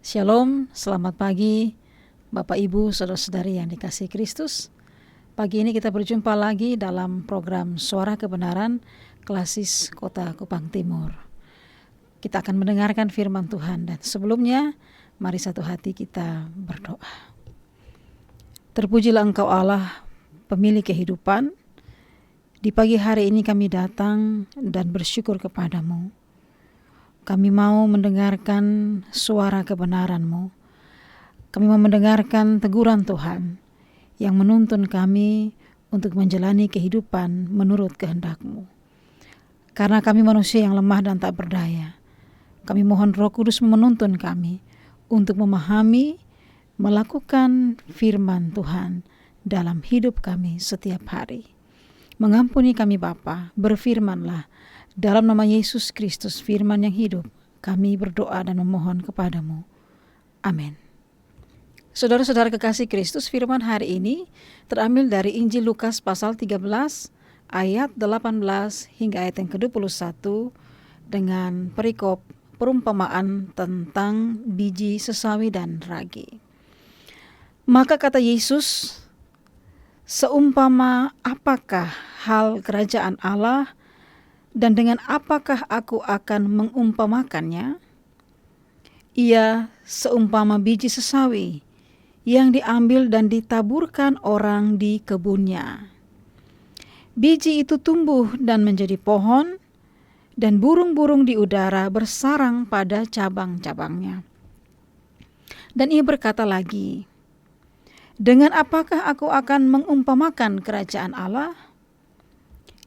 Shalom, selamat pagi Bapak Ibu, saudara-saudari yang dikasihi Kristus. Pagi ini kita berjumpa lagi dalam program Suara Kebenaran Klasis Kota Kupang Timur. Kita akan mendengarkan firman Tuhan, dan sebelumnya mari satu hati kita berdoa. Terpujilah Engkau Allah, pemilik kehidupan. Di pagi hari ini kami datang dan bersyukur kepadamu. Kami mau mendengarkan suara kebenaran-Mu. Kami mau mendengarkan teguran Tuhan yang menuntun kami untuk menjalani kehidupan menurut kehendak-Mu. Karena kami manusia yang lemah dan tak berdaya, kami mohon Roh Kudus menuntun kami untuk memahami, melakukan firman Tuhan dalam hidup kami setiap hari. Mengampuni kami Bapa, berfirmanlah. Dalam nama Yesus Kristus, firman yang hidup, kami berdoa dan memohon kepadamu. Amin. Saudara-saudara kekasih Kristus, firman hari ini terambil dari Injil Lukas pasal 13 ayat 18 hingga ayat yang ke-21 dengan perikop perumpamaan tentang biji sesawi dan ragi. Maka kata Yesus, seumpama apakah hal kerajaan Allah, dan dengan apakah aku akan mengumpamakannya? Ia seumpama biji sesawi yang diambil dan ditaburkan orang di kebunnya. Biji itu tumbuh dan menjadi pohon, dan burung-burung di udara bersarang pada cabang-cabangnya. Dan ia berkata lagi, dengan apakah aku akan mengumpamakan kerajaan Allah?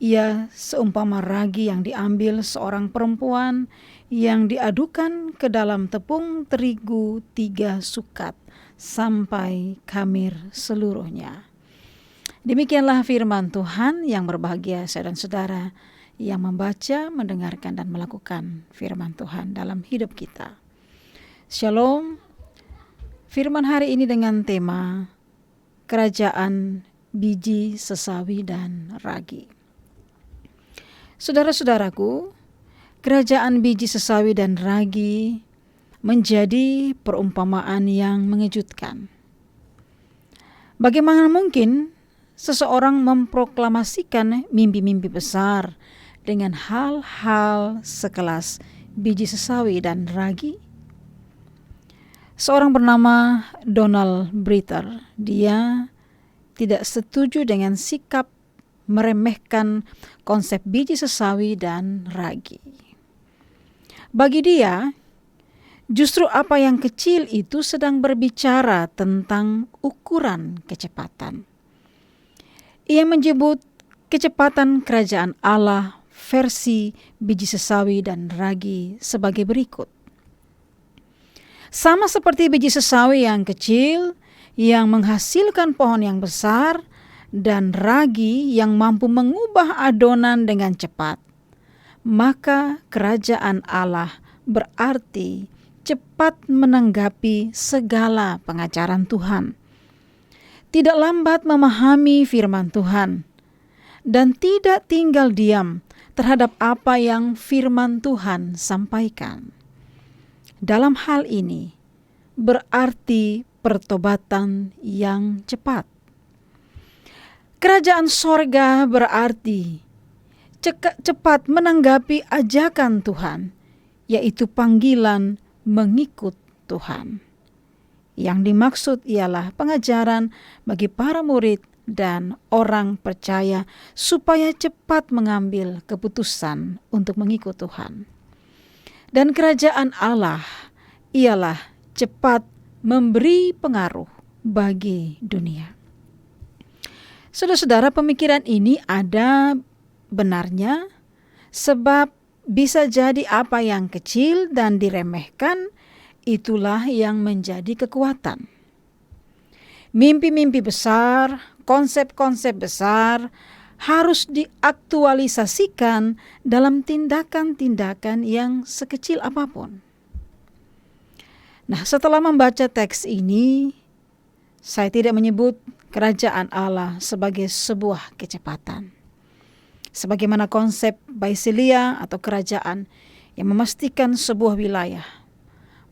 Ia seumpama ragi yang diambil seorang perempuan yang diadukan ke dalam tepung terigu 3 sukat sampai khamir seluruhnya. Demikianlah firman Tuhan. Yang berbahagia saya dan saudara yang membaca, mendengarkan dan melakukan firman Tuhan dalam hidup kita. Shalom. Firman hari ini dengan tema kerajaan biji sesawi dan ragi. Saudara-saudaraku, kerajaan biji sesawi dan ragi menjadi perumpamaan yang mengejutkan. Bagaimana mungkin seseorang memproklamasikan mimpi-mimpi besar dengan hal-hal sekelas biji sesawi dan ragi? Seorang bernama Donald Britter, dia tidak setuju dengan sikap meremehkan konsep biji sesawi dan ragi. Bagi dia, justru apa yang kecil itu sedang berbicara tentang ukuran kecepatan. Ia menyebut kecepatan kerajaan Allah versi biji sesawi dan ragi sebagai berikut. Sama seperti biji sesawi yang kecil yang menghasilkan pohon yang besar, dan ragi yang mampu mengubah adonan dengan cepat, maka kerajaan Allah berarti cepat menanggapi segala pengajaran Tuhan, tidak lambat memahami firman Tuhan, dan tidak tinggal diam terhadap apa yang firman Tuhan sampaikan. Dalam hal ini berarti pertobatan yang cepat. Kerajaan sorga berarti cepat menanggapi ajakan Tuhan, yaitu panggilan mengikut Tuhan. Yang dimaksud ialah pengajaran bagi para murid dan orang percaya supaya cepat mengambil keputusan untuk mengikut Tuhan. Dan kerajaan Allah ialah cepat memberi pengaruh bagi dunia. Saudara-saudara, pemikiran ini ada benarnya, sebab bisa jadi apa yang kecil dan diremehkan, itulah yang menjadi kekuatan. Mimpi-mimpi besar, konsep-konsep besar harus diaktualisasikan dalam tindakan-tindakan yang sekecil apapun. Nah, setelah membaca teks ini, saya tidak menyebut kerajaan Allah sebagai sebuah kecepatan. Sebagaimana konsep Basileia atau kerajaan yang memastikan sebuah wilayah,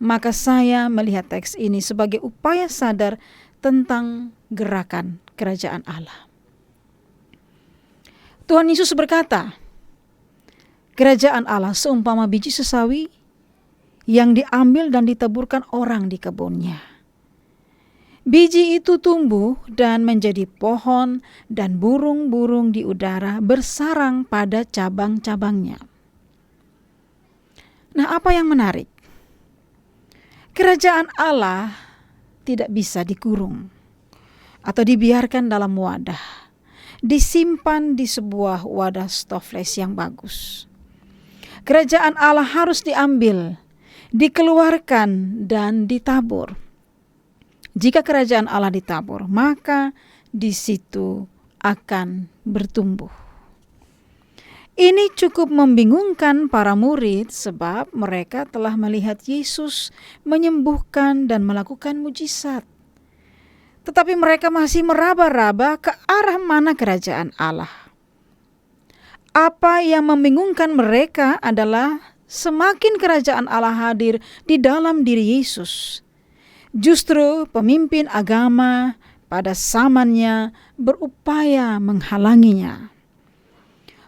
maka saya melihat teks ini sebagai upaya sadar tentang gerakan kerajaan Allah. Tuhan Yesus berkata, kerajaan Allah seumpama biji sesawi yang diambil dan ditaburkan orang di kebunnya. Biji itu tumbuh dan menjadi pohon, dan burung-burung di udara bersarang pada cabang-cabangnya. Nah, apa yang menarik? Kerajaan Allah tidak bisa dikurung atau dibiarkan dalam wadah, disimpan di sebuah wadah stofles yang bagus. Kerajaan Allah harus diambil, dikeluarkan, dan ditabur. Jika kerajaan Allah ditabur, maka di situ akan bertumbuh. Ini cukup membingungkan para murid sebab mereka telah melihat Yesus menyembuhkan dan melakukan mujizat. Tetapi mereka masih meraba-raba ke arah mana kerajaan Allah. Apa yang membingungkan mereka adalah semakin kerajaan Allah hadir di dalam diri Yesus, justru pemimpin agama pada zamannya berupaya menghalanginya.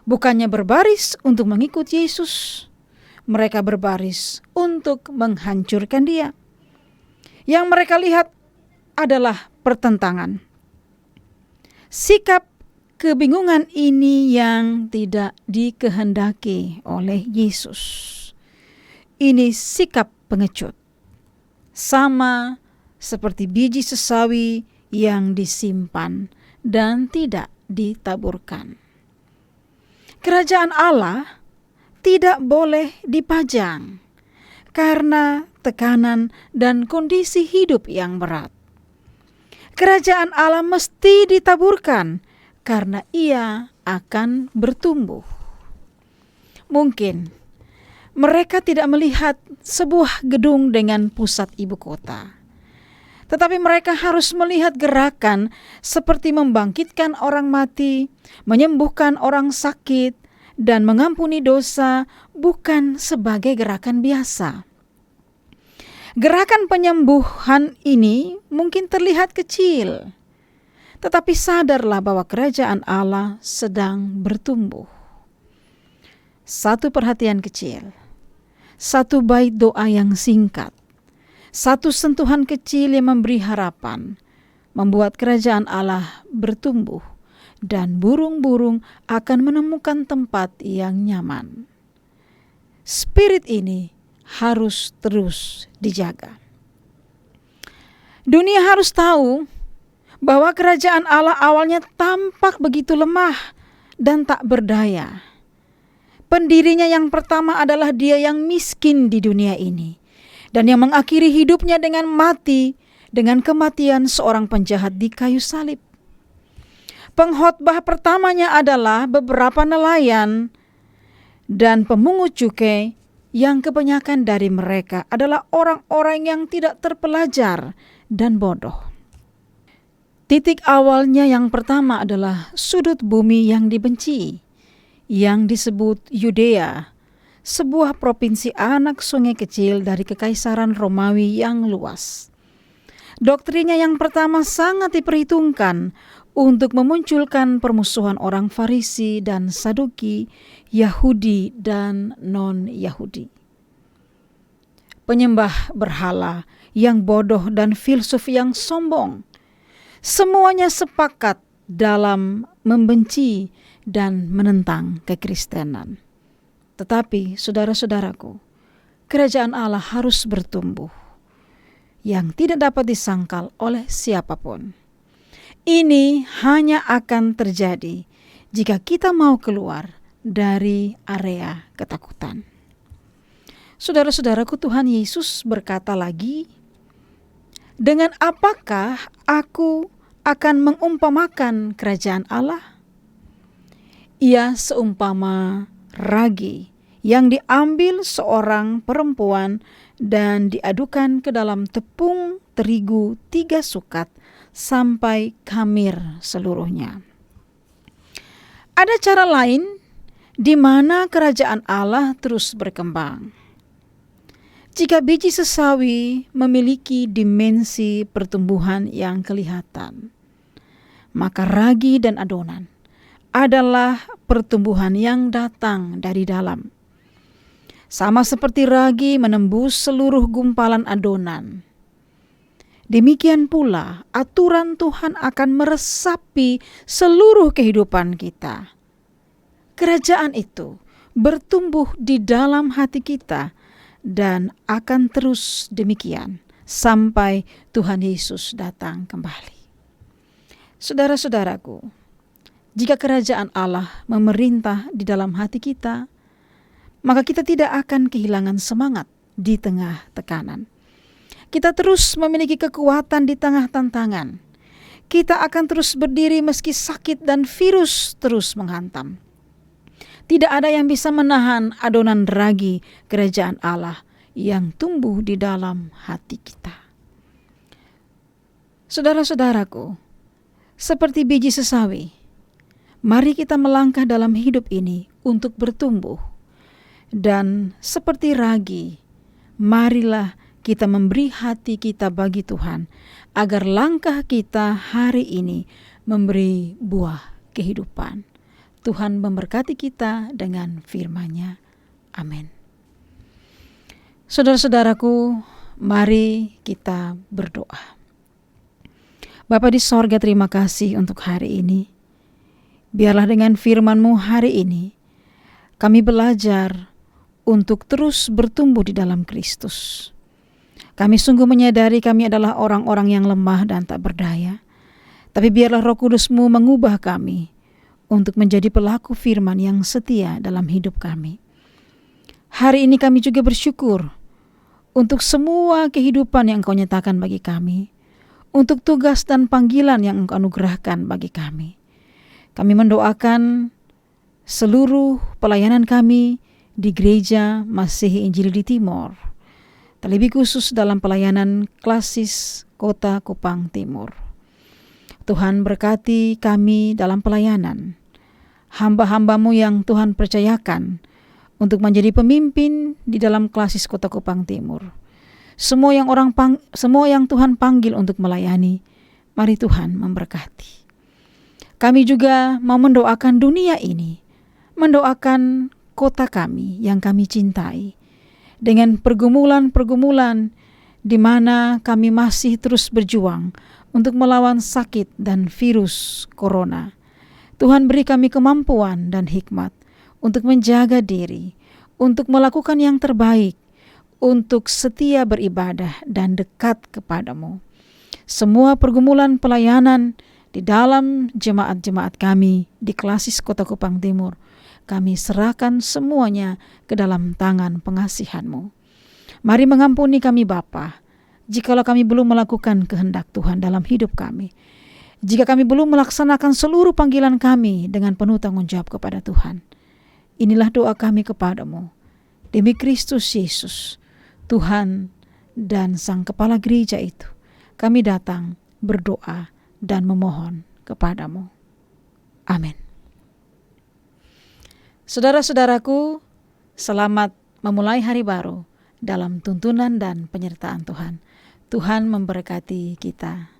Bukannya berbaris untuk mengikut Yesus, mereka berbaris untuk menghancurkan Dia. Yang mereka lihat adalah pertentangan. Sikap kebingungan ini yang tidak dikehendaki oleh Yesus. Ini sikap pengecut. Sama seperti biji sesawi yang disimpan dan tidak ditaburkan. Kerajaan Allah tidak boleh dipajang karena tekanan dan kondisi hidup yang berat. Kerajaan Allah mesti ditaburkan karena Ia akan bertumbuh. Mungkin mereka tidak melihat sebuah gedung dengan pusat ibu kota. Tetapi mereka harus melihat gerakan seperti membangkitkan orang mati, menyembuhkan orang sakit, dan mengampuni dosa bukan sebagai gerakan biasa. Gerakan penyembuhan ini mungkin terlihat kecil, tetapi sadarlah bahwa kerajaan Allah sedang bertumbuh. Satu perhatian kecil, satu bait doa yang singkat, satu sentuhan kecil yang memberi harapan, membuat kerajaan Allah bertumbuh dan burung-burung akan menemukan tempat yang nyaman. Spirit ini harus terus dijaga. Dunia harus tahu bahwa kerajaan Allah awalnya tampak begitu lemah dan tak berdaya. Pendirinya yang pertama adalah dia yang miskin di dunia ini, dan yang mengakhiri hidupnya dengan mati, dengan kematian seorang penjahat di kayu salib. Pengkhotbah pertamanya adalah beberapa nelayan dan pemungut cukai, yang kebanyakan dari mereka adalah orang-orang yang tidak terpelajar dan bodoh. Titik awalnya yang pertama adalah sudut bumi yang dibenci, yang disebut Yudea, sebuah provinsi anak sungai kecil dari kekaisaran Romawi yang luas. Doktrinnya yang pertama sangat diperhitungkan untuk memunculkan permusuhan orang Farisi dan Saduki, Yahudi dan non-Yahudi. Penyembah berhala yang bodoh dan filsuf yang sombong, semuanya sepakat dalam membenci dan menentang kekristenan. Tetapi saudara-saudaraku, kerajaan Allah harus bertumbuh, yang tidak dapat disangkal oleh siapapun. Ini hanya akan terjadi jika kita mau keluar dari area ketakutan. Saudara-saudaraku, Tuhan Yesus berkata lagi, "Dengan apakah aku akan mengumpamakan kerajaan Allah? Ia seumpama ragi yang diambil seorang perempuan dan diadukan ke dalam tepung terigu 3 sukat sampai khamir seluruhnya." Ada cara lain di mana kerajaan Allah terus berkembang. Jika biji sesawi memiliki dimensi pertumbuhan yang kelihatan, maka ragi dan adonan adalah pertumbuhan yang datang dari dalam. Sama seperti ragi menembus seluruh gumpalan adonan, demikian pula aturan Tuhan akan meresapi seluruh kehidupan kita. Kerajaan itu bertumbuh di dalam hati kita dan akan terus demikian sampai Tuhan Yesus datang kembali. Saudara-saudaraku, jika kerajaan Allah memerintah di dalam hati kita, maka kita tidak akan kehilangan semangat di tengah tekanan. Kita terus memiliki kekuatan di tengah tantangan. Kita akan terus berdiri meski sakit dan virus terus menghantam. Tidak ada yang bisa menahan adonan ragi kerajaan Allah yang tumbuh di dalam hati kita. Saudara-saudaraku, seperti biji sesawi, mari kita melangkah dalam hidup ini untuk bertumbuh. Dan seperti ragi, marilah kita memberi hati kita bagi Tuhan, agar langkah kita hari ini memberi buah kehidupan. Tuhan memberkati kita dengan firman-Nya. Amin. Saudara-saudaraku, mari kita berdoa. Bapa di sorga, terima kasih untuk hari ini. Biarlah dengan firman-Mu hari ini, kami belajar untuk terus bertumbuh di dalam Kristus. Kami sungguh menyadari kami adalah orang-orang yang lemah dan tak berdaya. Tapi biarlah Roh Kudus-Mu mengubah kami untuk menjadi pelaku firman yang setia dalam hidup kami. Hari ini kami juga bersyukur untuk semua kehidupan yang Engkau nyatakan bagi kami, untuk tugas dan panggilan yang Engkau anugerahkan bagi kami. Kami mendoakan seluruh pelayanan kami di Gereja Masihi Injili di Timor, terlebih khusus dalam pelayanan klasis Kota Kupang Timur. Tuhan berkati kami dalam pelayanan, hamba-hamba-Mu yang Tuhan percayakan untuk menjadi pemimpin di dalam klasis Kota Kupang Timur. Semua yang Tuhan panggil untuk melayani, mari Tuhan memberkati. Kami juga mau mendoakan dunia ini, mendoakan kota kami yang kami cintai, dengan pergumulan-pergumulan di mana kami masih terus berjuang untuk melawan sakit dan virus corona. Tuhan beri kami kemampuan dan hikmat untuk menjaga diri, untuk melakukan yang terbaik, untuk setia beribadah dan dekat kepadamu. Semua pergumulan pelayanan di dalam jemaat-jemaat kami di klasis Kota Kupang Timur, kami serahkan semuanya ke dalam tangan pengasihan-Mu. Mari mengampuni kami Bapa, jikalau kami belum melakukan kehendak Tuhan dalam hidup kami. Jika kami belum melaksanakan seluruh panggilan kami dengan penuh tanggung jawab kepada Tuhan. Inilah doa kami kepadamu. Demi Kristus Yesus, Tuhan dan Sang Kepala Gereja itu, kami datang berdoa dan memohon kepadamu. Amin. Saudara-saudaraku, selamat memulai hari baru dalam tuntunan dan penyertaan Tuhan. Tuhan memberkati kita.